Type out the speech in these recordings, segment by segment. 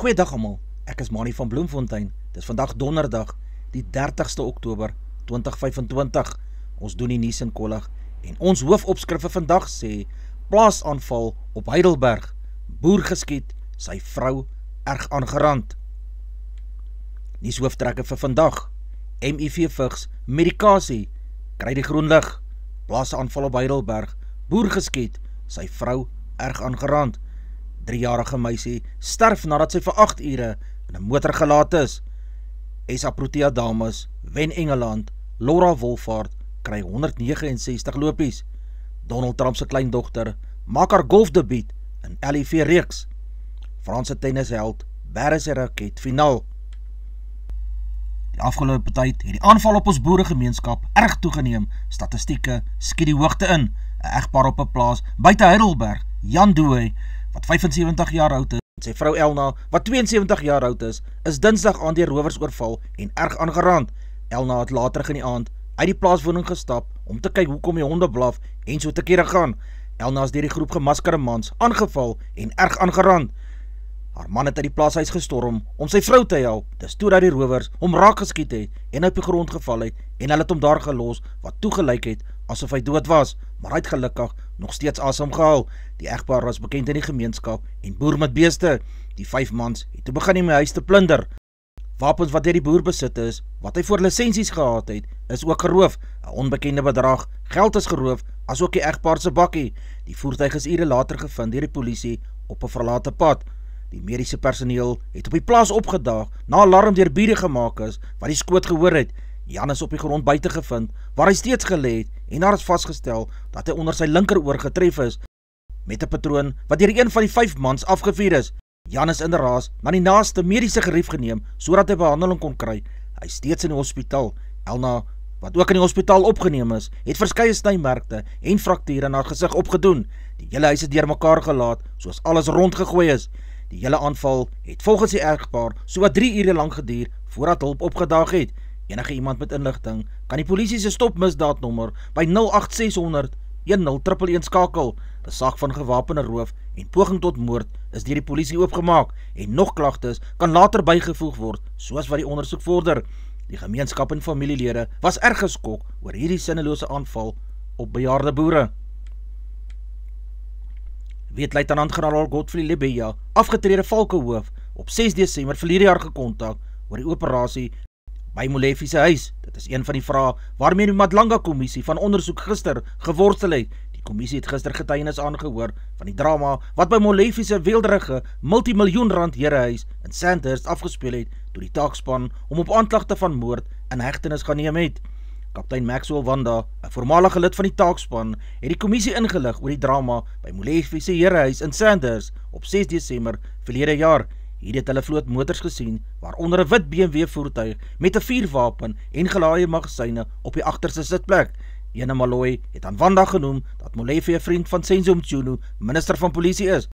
Goeiedag almal, ek is Manie van Bloemfontein. Dis vandag donderdag, die 30ste Oktober 2025. Ons doen die nuus in kollig en ons hoofopskrif vir vandag sê: plaasaanval op Heidelberg, boer geskiet, sy vrou erg aangerand. Nuushooftrekke vir vandag: MIV vigs, medikasie, kry die groen lig. Plaasaanval op Heidelberg, boer geskiet, sy vrou erg aangerand. 3-jarige meisie sterf nadat sy vir 8 ure in 'n motor gelaat is. SA Protea dames wen Engeland, Laura Wolfhard kry 169 lopies. Donald Trump se kleindogter maak haar golfdebuut in LIV reeks. Franse tennisheld bære sy raket finaal. Die afgelope tyd het die aanval op ons boeregemeenskap erg toegeneem. Statistieke skiet die hoogte in. 'n Egpaar op 'n plaas buite Heidelberg, Jan Dooy, wat 75 jaar oud is, en sy vrou Elna, wat 72 jaar oud is Dinsdag aand deur rowers oorval en erg aangerand. Elna het later in die aand uit die plaaswoning gestap om te kyk hoekom die honde blaf en so te kere gaan. Elna is deur die groep gemaskerde mans aangeval en erg aangerand. Haar man het uit die plaashuis gestorm om sy vrou te help. Dis toe dat die rowers hom raak geskiet het en op die grond geval het en hulle het hom daar gelos wat toegelyk het asof hy dood was, maar hy het gelukkig nog steeds asem gehaal. Die egpaar was bekend in die gemeenskap en boer met beeste. Die 5 mans het toe begin om die huis te plunder. Wapens wat deur die boer besit is, wat hy voor lisensies gehad het, is ook geroof. 'n Onbekende bedrag geld is geroof, asook die egpaar se bakkie. Die voertuig is ure later gevind deur die polisie op 'n verlate pad. Die mediese personeel het op die plaas opgedaag na alarm deur bure gemaak is wat die skoot gehoor het. Jan is op die grond buite gevind waar hy steeds gelê het en daar is vasgestel dat hy onder sy linkeroor getref is met 'n patroon wat deur een van die 5 mans afgevuur is. Jan is in die raas na die naaste mediese gerief geneem sodat hy behandeling kon kry. Hy is steeds in die hospitaal. Elna, wat ook in die hospitaal opgeneem is, het verskeie snymerkte en frakture in haar gesig opgedoen. Die hele huis is deurmekaar gelaat soos alles rondgegooi is. Die hele aanval het volgens die egpaar sowat 3 ure lank geduur voordat hulp opgedaag het. Enige iemand met inligting kan die polisie se stopmisdaadnommer by 08600 10111 skakel. 'n Saak van gewapende roof en poging tot moord is deur die polisie oopgemaak en nog klagtes kan later bygevoeg word soos wat die ondersoek vorder. Die gemeenskap en familielede was erg geskok oor hierdie sinnelose aanval op bejaarde boere. Luitenant-generaal Godfrey Lebeya, afgetrede Valkehoof, op 6 Desember verlede jaar gekontak oor die operasie by Molefe se huis. Dit is een van die vrae waarmee die Madlanga-kommissie van ondersoek gister geworstel het. Die kommissie het gister getuienis aangehoor van die drama wat by Molefe se weelderige multimiljoen-rand herehuis in Sandhurst afgespeel het, toe die taakspan om op aanklagte van moord in hegtenis geneem het. Kaptein Maxwell Wanda, 'n voormalige lid van die taakspan, het die kommissie ingelig oor die drama by Molefe se herehuis in Sandhurst op 6 Desember verlede jaar. Hier het hulle vloot motors gesien, waaronder 'n wit BMW voertuig met 'n vuurwapen en gelaaide magasyne op die agterste sitplek. Ene Malloy het aan Wanda genoem dat Molefe 'n vriend van Senzo Mchunu, minister van polisie is.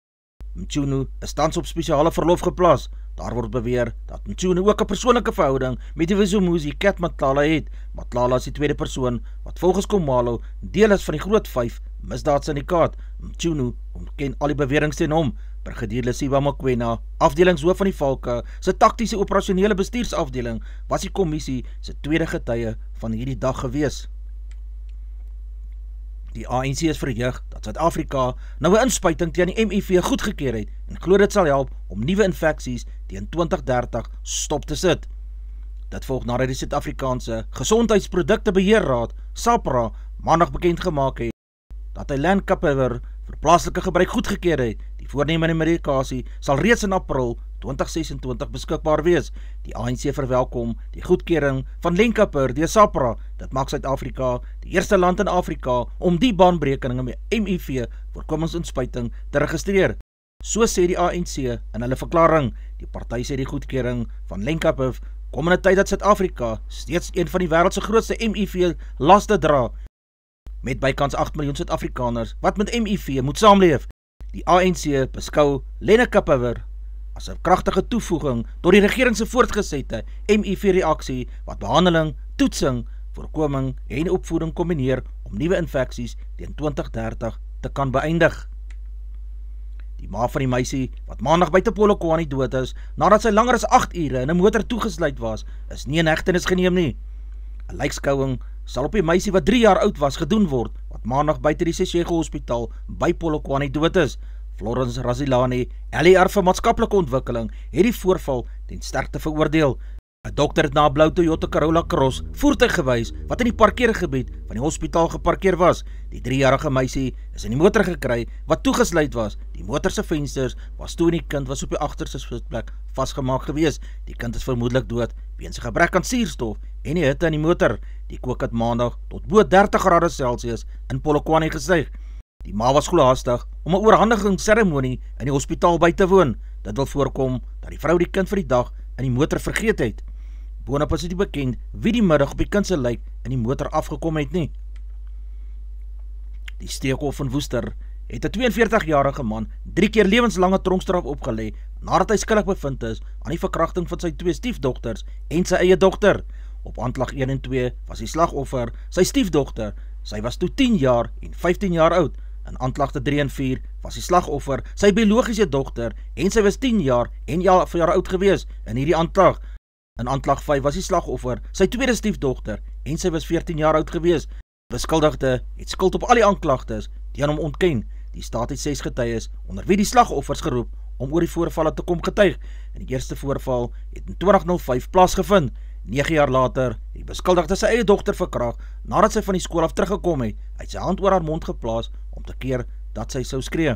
Mchunu is tans op spesiale verlof geplaas. Daar word beweer dat Mchunu ook 'n persoonlike verhouding met die Wisomuzi Cat Matlala het. Matlala is die tweede persoon wat volgens Komalo deel is van die groot 5 misdaadsyndikaat. Mchunu ontken al die beweringe teen hom. Brigadier Lesiba Mokoena, afdelingshoof van die Valke, se taktiese operasionele bestuursafdeling, was die kommissie se tweede getuie van hierdie dag gewees. Die ANC is verheug dat Suid-Afrika nou 'n inspuiting teen die MIV goedgekeur het en glo dit sal help om nuwe infeksies teen 2030 stop te sit. Dit volg nadat die Suid-Afrikaanse Gesondheidsproduktebeheerraad, SAPRA, maandag bekend gemaak het dat hy Lenacapavir vir plaaslike gebruik goedgekeur het. Die voornemende medikasie sal reeds in April 2026 beskikbaar wees. Die ANC verwelkom die goedkeuring van Lenacapavir deur SAPRA. Dit maak Suid-Afrika die eerste land in Afrika om die baanbreking met MIV voorkomingsinspuiting te registreer. So sê die ANC in hulle verklaring. Die party sê die goedkeuring van Lenacapavir kom in 'n tyd dat Suid-Afrika steeds een van die wêreld se grootste MIV laste dra, met bykans 8 miljoen Suid-Afrikaners wat met MIV moet saamleef. Die ANC beskou Lenacapavir as 'n kragtige toevoeging tot die regering se voortgesette MIV-reaksie wat behandeling, toetsing, voorkoming en opvoeding kombineer om nuwe infeksies teen 2030 te kan beëindig. Die ma van die meisie, wat maandag buite Polokwane dood is, nadat sy langer as 8 ure in 'n motor toegesluit was, is nie in hegtenis geneem nie. 'n Lijkskouing sal op die meisie wat 3 jaar oud was gedoen word, wat maandag buite die Seshego Hospitaal by Polokwane dood is. Florence Razilani, LER vir maatskaplike ontwikkeling, het die voorval ten sterkte veroordeel. 'n Dokter het na 'n blou Toyota Corolla Cross voertuig gewys wat in die parkeergebied van die hospitaal geparkeer was. Die 3-jarige meisie is in die motor gekry wat toegesluit was. Die motor se vensters was toe en die kind was op die agterste sitplek vasgemaak gewees. Die kind is vermoedelik dood weens 'n gebrek aan suurstof en die hitte in die motor. Die kook het maandag tot bo 30 grade Celsius in Polokwane gestyg. Die ma was glo haastig om 'n oorhandigingsseremonie in die hospitaal by te woon. Dit wil voorkom dat die vrou die kind vir die dag in die motor vergeet het. Boonop is dit nie bekend wie die middag op die kind se lijk in die motor afgekom het nie. Die Steekhof in Woester het 'n 42-jarige man 3 keer lewenslange tronkstraf opgelê nadat hy skuldig bevind is aan die verkrachting van sy 2 stiefdogters en sy eie dogter. Op aanklag 1 en 2 was die slagoffer sy stiefdogter. Sy was toe 10 jaar en 15 jaar oud. In aanklagte 3 en 4 was die slagoffer sy biologiese dogter en sy was 10 jaar en 11 jaar oud gewees in hierdie aanklag. In aanklag 5 was die slagoffer sy tweede stiefdogter en sy was 14 jaar oud gewees. Beskuldigde het skuld op al die aanklagtes teen hom ontken. Die staat het 6 getuies onder wie die slagoffers geroep om oor die voorvalle te kom getuig. In die eerste voorval het in 2005 plaasgevind. 9 jaar later het die beskuldigde sy eie dogter verkrag nadat sy van die skool af teruggekom het. Hy het sy hand oor haar mond geplaas om te keer dat sy sou skree.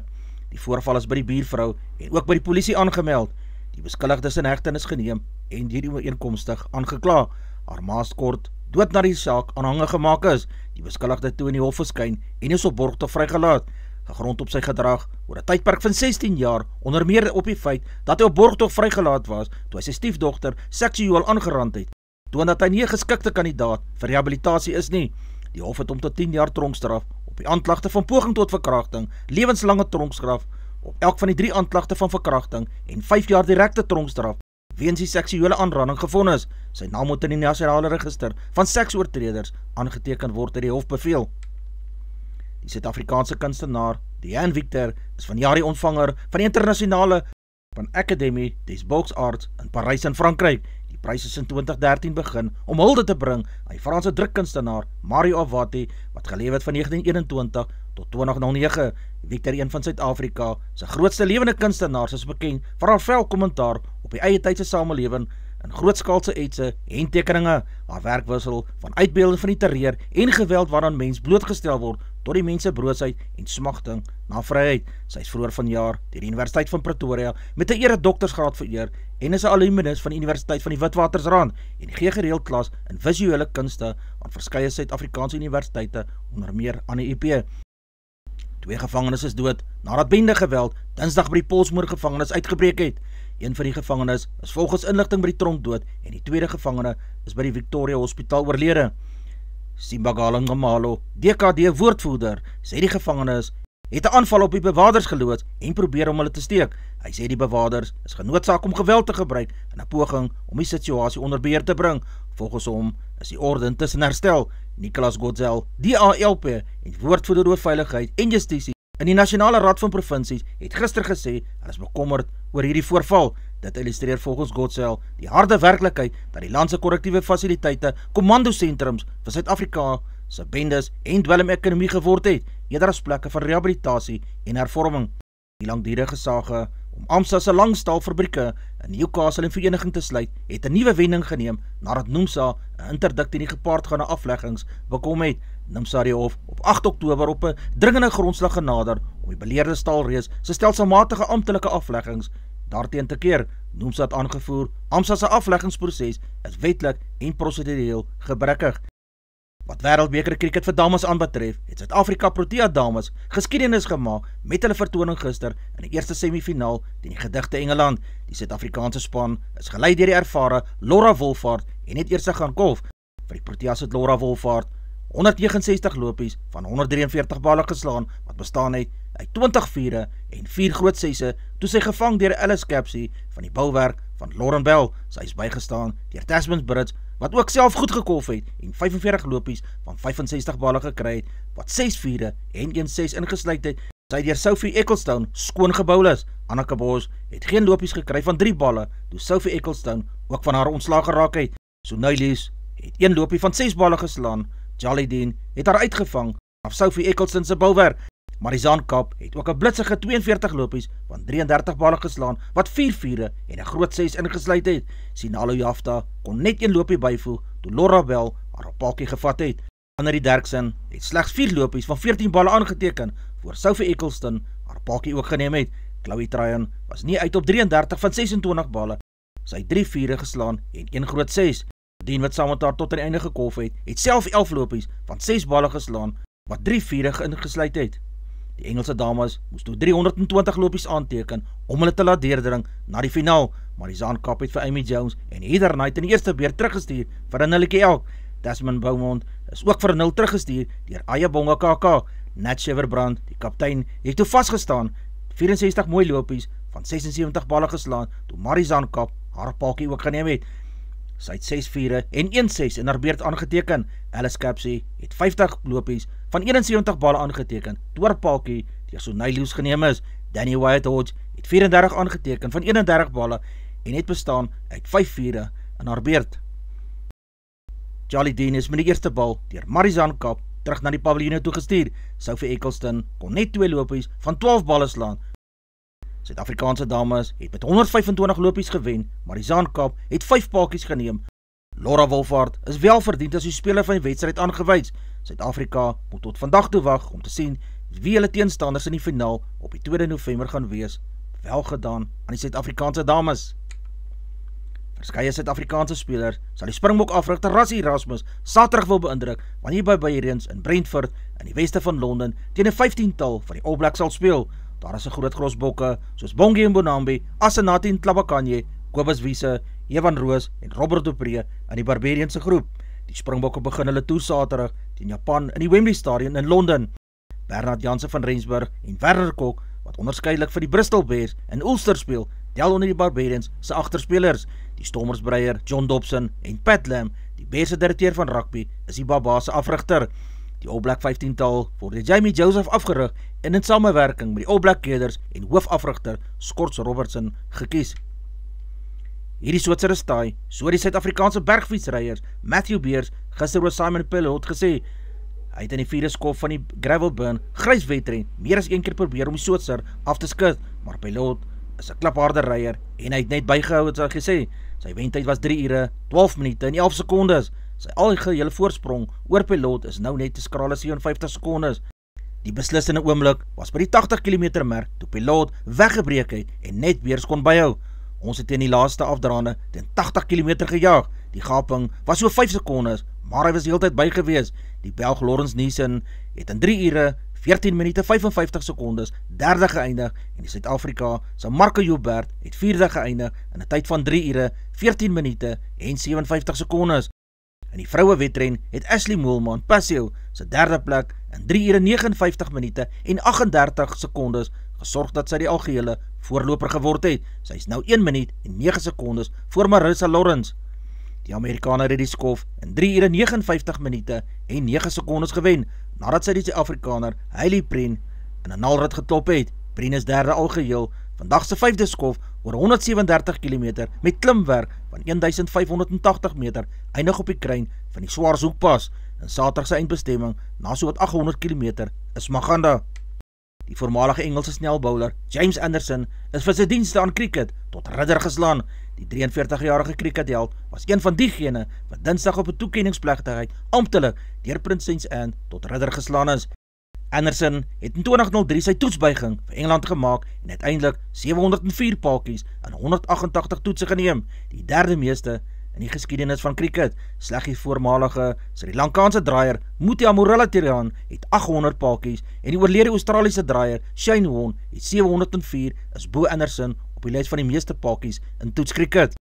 Die voorval is by die buurvrou en ook by die polisie aangemeld. Die beskuldigde is in hegtenis geneem en hierdie ooreenkomstig aangekla. Haar ma is kort dood na die saak aanhangig gemaak is. Die beskuldigde toe in die hof verskyn en is op borgtocht vrygelaat. Gegrond op sy gedrag oor 'n tydperk van 16 jaar, onder meer op die feit dat hy op borgtocht vrygelaat was toe hy sy stiefdogter seksueel aangerand het, toon dat hy nie 'n geskikte kandidaat vir rehabilitasie is nie. Die hof het hom tot 10 jaar tronkstraf op die aanklagte van poging tot verkrachting, lewenslange tronkstraf op elk van die 3 aanklagte van verkrachting en 5 jaar direkte tronkstraf weens die seksuele aanranding gevonnis. Sy naam moet in die nasionale register van seksoortreders aangeteken word deur die hof beveel. Die Suid-Afrikaanse kunstenaar Diane Victor is vanjaar die ontvanger van die internasionale van Académie des Beaux-Arts in Parys in Frankryk. Die prys is in 2013 begin om hulde te bring aan die Franse drukkunstenaar Mario Avati wat geleef het van 1921 tot 2009. Victor, een van Suid-Afrika se grootste lewende kunstenaars, is bekend vir haar fel kommentaar op die eie tydse samelewing in grootskaalse etse en tekeninge. Haar werk wissel van uitbeelding van die terreur en geweld waaraan mens blootgestel word tot die mense broosheid en smagting na vryheid. Sy is vroeër vanjaar deur die Universiteit van Pretoria met 'n eredoktorsgraad vereer en is 'n alumnus van die Universiteit van die Witwatersrand en gee gereeld klas in visuele kunste aan verskeie Suid-Afrikaanse universiteite, onder meer aan die UP. 2 gevangenes is dood nadat bende geweld Dinsdag by die Polsmoor gevangenis uitgebreek het. Een van die gevangenes is volgens inligting by die tronk dood en die tweede gevangene is by die Victoria Hospitaal oorlede. Simbagalo Ngamalo, DKD woordvoerder, sê die gevangenes het 'n aanval op die bewakers geloods en probeer om hulle te steek. Hy sê die bewakers is genoodsaak om geweld te gebruik in 'n poging om die situasie onder beheer te bring. Volgens hom is die orde intussen herstel. Nicholas Godzel, DALP en woordvoerder oor veiligheid en justisie in die Nasionale Raad van Provinsies het gister gesê hulle is bekommerd oor hierdie voorval. Dit illustreer volgens Godzel die harde werklikheid dat die land se korrektiewe fasiliteite kommandosentrums vir Suid-Afrika se bendes en dwelmekonomie geword het, eerder as plekke van rehabilitasie en hervorming. Die langdurige sage om AMSA se langstaalfabrieke in Newcastle en Vereniging te sluit, het 'n nuwe wending geneem nadat NUMSA 'n interdik teen die gepaardgaande afleggings bekom het. NUMSA het die hof op 8 Oktober op 'n dringende grondslag genader om die beleerde staalreus se stelselmatige amptelike afleggings daarteen te keer. NUMSA het aangevoer, AMSA se afleggingsproses is wetlik en prosedureel gebrekkig. Wat wêreldbeker kriket vir dames aanbetref, het Suid-Afrika Protea dames geskiedenis gemaak met hulle vertoning gister in die eerste semifinaal teen die gedigte Engeland. Die Suid-Afrikaanse span is gelei deur die ervare Laura Wolvaart en het eers gaan kolf. Vir die Proteas het Laura Wolvaart 169 lopies van 143 balle geslaan wat bestaan het uit 20 vure en 4 groot sesse toe sy gevang deur Alice Capsey van die bouwerk van Lauren Bell. Sy is bygestaan deur Tasman Brits wat ook self goed gekolf het en 45 lopies van 65 balle gekry het wat 6 vure en 1 ses ingesluit het. sy deur Sophie Ecclestone skoon gebou is. Anneke Bos het geen lopies gekry van 3 balle, toe Sophie Ecclestone ook van haar ontslaag geraak het. Sonailius het 1 lopie van 6 balle geslaan. Jolly Dean het haar uitgevang af Sophie Ecclestone se bouwerk. Marizaan Kap het ook 'n blitsige 42 lopies van 33 balle geslaan, wat 4 viere en 'n groot 6 ingesluit het. Sinalo Jafta kon net 1 lopie byvoeg, toe Laura Bell haar op paaltjie gevat het. Annelie Derksen het slegs 4 lopies van 14 balle aangeteken, voor Sophie Ecclestone haar paaltjie ook geneem het. Chloe Tryon was nie uit op 33 van 26 balle. Sy het 3 viere geslaan en 1 groot 6. Dien wat saam met haar tot aan die einde gekolf het self 11 lopies van 6 balle geslaan, wat 3 viere ingesluit het. Die Engelse dames moes toe 320 lopies aanteken om hulle te laat deurdring na die finaal, maar die Zaankap het vir Amy Jones en Heather Knight in die eerste beurt teruggestuur vir 'n nulletjie elk. Desmond Beaumont is ook vir 'n 0 teruggestuur deur Ayabonga KK. Nat Sheverbrand, die kaptein, het toe vasgestaan, 64 mooi lopies van 76 balle geslaan, toe Marie Zaankap haar paaltjie ook geneem het. Sy het 6 viere en 1 6 in haar beurt aangeteken. Alice Capsey het 50 lopies van 71 balle aangeteken, toe haar paaltjie deur Sonailius geneem is. Danny Wyatt Hodge het 34 aangeteken van 31 balle en het bestaan uit 5 viere in haar beurt. Jolly Dean is met die eerste bal deur Marizaan Kap terug na die paviljoene toe gestuur. Sophie Ecclestone kon net 2 lopies van 12 balle slaan. Suid-Afrikaanse dames het met 125 lopies gewen, maar die Zaankap het 5 paaltjies geneem. Laura Wolfhard is wel verdiend as die speler van die wedstryd aangewys. Suid-Afrika moet tot vandag toe wag om te sien wie hulle teenstanders in die finaal op die 2 November gaan wees. Wel gedaan aan die Suid-Afrikaanse dames. Verskeie Suid-Afrikaanse spelers sal die Springbok afrigter Rassie Erasmus Saterdag wil beïndruk, wanneer by Bayerens in Brentford in die weste van Londen teen 'n 15-tal van die All Blacks sal speel. Daar is 'n groot grosbokke soos Bongi Mbonambi, Asenathi Tlabakanye, Kobus Wiese, Evan Roos en Robert Dupree in die Barbarianse groep. Die Springbokke begin hulle toer Saterdag teen Japan in die Wembley Stadion in Londen. Bernard Jansen van Rensburg en Werner Kok, wat onderskeidelik vir die Bristol Bears en Ulster speel, tel onder die Barbarians se agterspelers. Die Stormersbreier John Dobson en Pat Lam, die Bears se direkteur van rugby, is die Baba se afrigter. Die All Black 15-tal word deur Jamie Joseph afgerig en in samewerking met die All Black Keders en hoofafrigter Scots Robertson gekies. Hierdie Switser is taai, so die Suid-Afrikaanse bergfietsryers Matthew Beers gister oor Simon Pelot gesê. Hy het in die 4de skof van die Gravelburn grys wedren meer as 1 keer probeer om die Switser af te skud, maar Pelot is 'n klipharde ryer en hy het net bygehou het sy gesê. Sy wentyd was 3 ure, 12 minute en 11 sekondes. Sy algehele voorsprong oor Pelot is nou net te skrale 57 sekondes. Die beslissende oomblik was by die 80 km merk toe Pelot weggebreek het en net Beers kon byhou. Ons het teen die laaste afdraande teen 80 km gejaag. Die gaping was so 5 sekondes, maar hy was die hele tyd by gewees. Die Belg Lawrence Neeson het in 3 ure, 14 minute 55 sekondes derde geëindig en die Suid-Afrika se Marco Joubert het vierde geëindig in 'n tyd van 3 ure, 14 minute en 57 sekondes. In die vroue wedren het Ashley Moolman Passio se derde plek in 3 ure 59 minute en 38 sekondes gesorg dat sy die algehele voorloper geword het. Sy is nou 1 minuut en 9 sekondes voor Marissa Lawrence. Die Amerikaner het die skof in 3 ure 59 minute en 9 sekondes gewen, nadat sy die Suid-Afrikaner Hailey Prien in 'n nalrit geklop het. Prien is derde algeheel, vandag se 5de skof oor 137 km met klimwerk van 1580 meter, eindig op die kruin van die Swarthoekpas. En Saterdag se eindbestemming, na so wat 800 km, is Maganda. Die voormalige Engelse snelbouler James Anderson is vir sy dienste aan cricket tot ridder geslaan. Die 43-jarige crickheld was een van diegene wat Dinsdag op 'n toekenningsplegtigheid amptelik deur Prinses Anne tot ridder geslaan is. Anderson het in 2003 sy toetsbuiging vir Engeland gemaak en uiteindelik 704 paaltjies in 188 toetse geneem, die derde meeste in die geskiedenis van cricket. Slegs die voormalige Sri Lankaanse draaier Muthia Muralitharan het 800 paaltjies en die oorlede Australiese draaier Shane Warne het 704, is bo Anderson op die lys van die meeste paaltjies in toetskriket.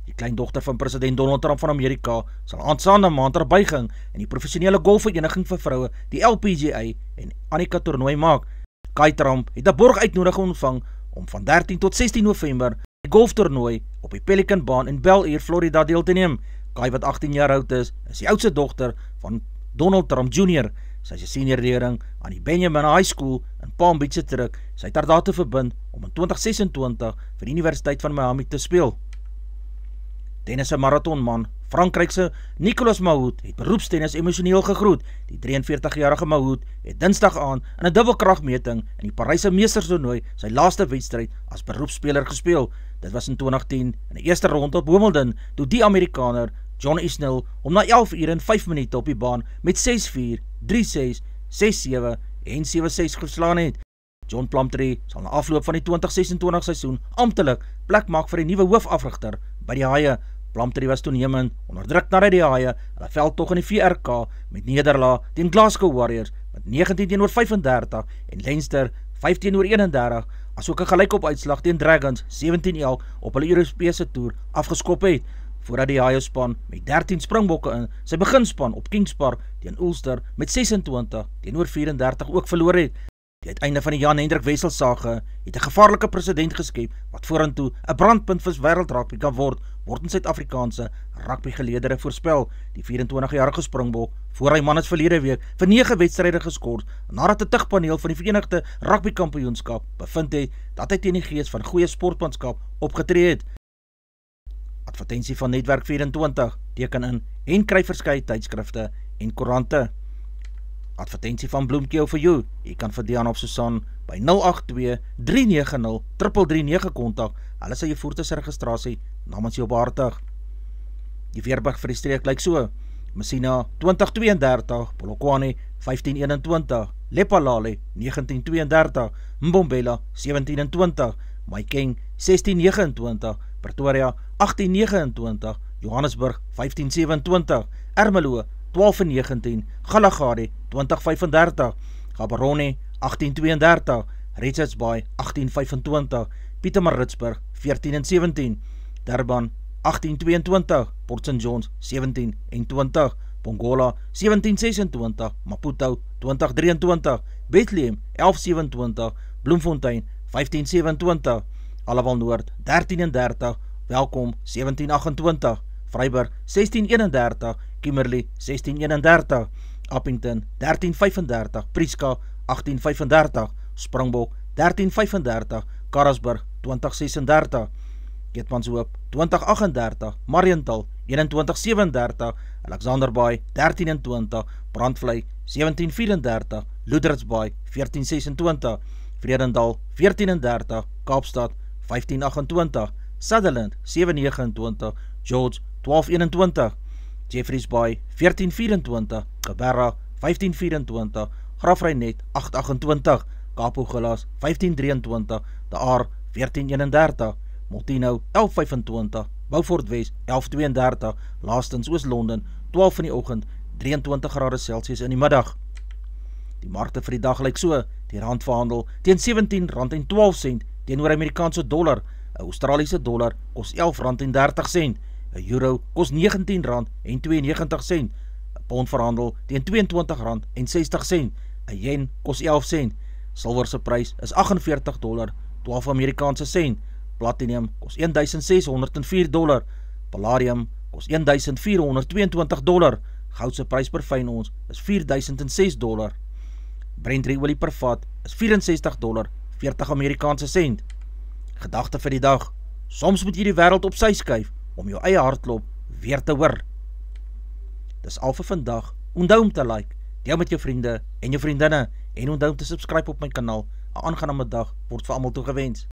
Die kleindogter van president Donald Trump van Amerika sal aanstaande maand haar buiging in die professionele golfvereniging vir vroue, die LPGA en Annika toernooi maak. Kai Trump het 'n borguitnodiging ontvang om van 13 tot 16 November die golftoernooi op die Pelican baan in Bel Air, Florida deel te neem. Kai, wat 18 jaar oud is die oudste dogter van Donald Trump Jr. sy is 'n senior leerling aan die Benjamin High School in Palm Beach se druk, sy het haar daartoe verbind om in 2026 vir die Universiteit van Miami te speel. Tennis marathonman, Frankrijkse Nicolas Mahut het beroepstennis emosioneel gegroet. Die 43-jarige Mahut het dinsdag aan in 'n dubbelkragmeting in die Paryse meesterstoernooi sy laaste wedstryd as beroepsspeler gespeel. Dit was in 2010 in die eerste ronde op Wimbledon, toe die Amerikaner John Isner hom na 11 ure en 5 minute op die baan met 6-4, 3-6, 6-7 en 7-6 geslaan het. John Plumtree sal na afloop van die 2026 seisoen amptelik plek maak vir die nuwe hoofafrigter by die Haie. Plumtree was toenemend onder druk nadat die Haie hulle veldtog in die VRK met nederlaag teen Glasgow Warriors met 19-35 en Leinster 5-31, asook 'n gelykop uitslag teen Dragons 17-11 op hulle Europese toer afgeskop het, voordat die Haie span met 13 springbokke in sy beginspan op Kings Park teen Ulster met 26-34 ook verloor het. Die uiteinde van die Jan Hendrik Wessels sage het 'n gevaarlike presedent geskep wat vorentoe 'n brandpunt vir wêreldrugby kan word in Suid-Afrikaanse rugbygeleerdere voorspel. Die 24-jarige Springbok, voor hy man het verlede week vir 9 wedstryde geskort, nadat 'n tugpaneel van die Verenigde Rugby Kampioenskap bevind het dat hy teen die gees van goeie sportmanskap opgetree het. Advertensie van Netwerk 24, teken in en kry verskeie tydskrifte en koerante. Advertensie van Bloemkeel vir jou. Jy kan vir Diana of Susan by 082-390-339 kontak. Hulle sal jou voertuigregistrasie namens jou behartig. Die weerberig vir die streek lyk so: Messina 2032, Polokwane 1521, Lephalale 1932, Mbombela 1720, Maikeng 1629, Pretoria 1829, Johannesburg 1527, Ermelo 1219, Galagadi 2035, Gaborone 1832, Richards Bay 1825, Pietermaritzburg 1417, Durban 1822, Port St. John's 1720, Pongola 1726, Maputo 2023, Bethlehem 1127, Bloemfontein 1527, Allewal Noord 1330, Welkom 1728, Vryburg 1631, Kimberley 1631, Appington 1335, Prieska 1835, Springbok 1335, Karasburg 2036, Keetmanshoop 2038, Mariental 2137, Alexanderbaai 1320, Brandvlei 1734, Loedertsbaai 1426, Vredendal 1430, Kaapstad 1528, Sutherland 729, George 1221, Jeffreys Bay 1424, Geberra 1524, Grafreinet 828, Kapogelas 1523, De Aar 1431, Multino 1125, Beaufort West 1132, laastens Oos-London 12 in die oggend, 23 grade Celsius in die middag. Die markte vir die dag lyk so: die rand verhandel teen R17.12 teenoor Amerikaanse dollar, 'n Australiese dollar kos R11.30, 'n euro kos R19.92, 'n pond verhandel teen R22.60, 'n yen kos 11 sent, silwer se prys is $48.12 Amerikaanse sent, platinum kos $1,604, palladium kos $1,422, goud se prys per fyn ons is $4,006, Brent olie per vat is $64.40 Amerikaanse sent. Gedagte vir die dag: soms moet jy die wêreld op sy skuif om jou eie hartklop weer te hoor. Dis al vir vandag. Onthou om te like, deel met jou vriende en jou vriendinne en onthou om te subscribe op my kanaal. 'n Aangename dag word vir almal toegewens.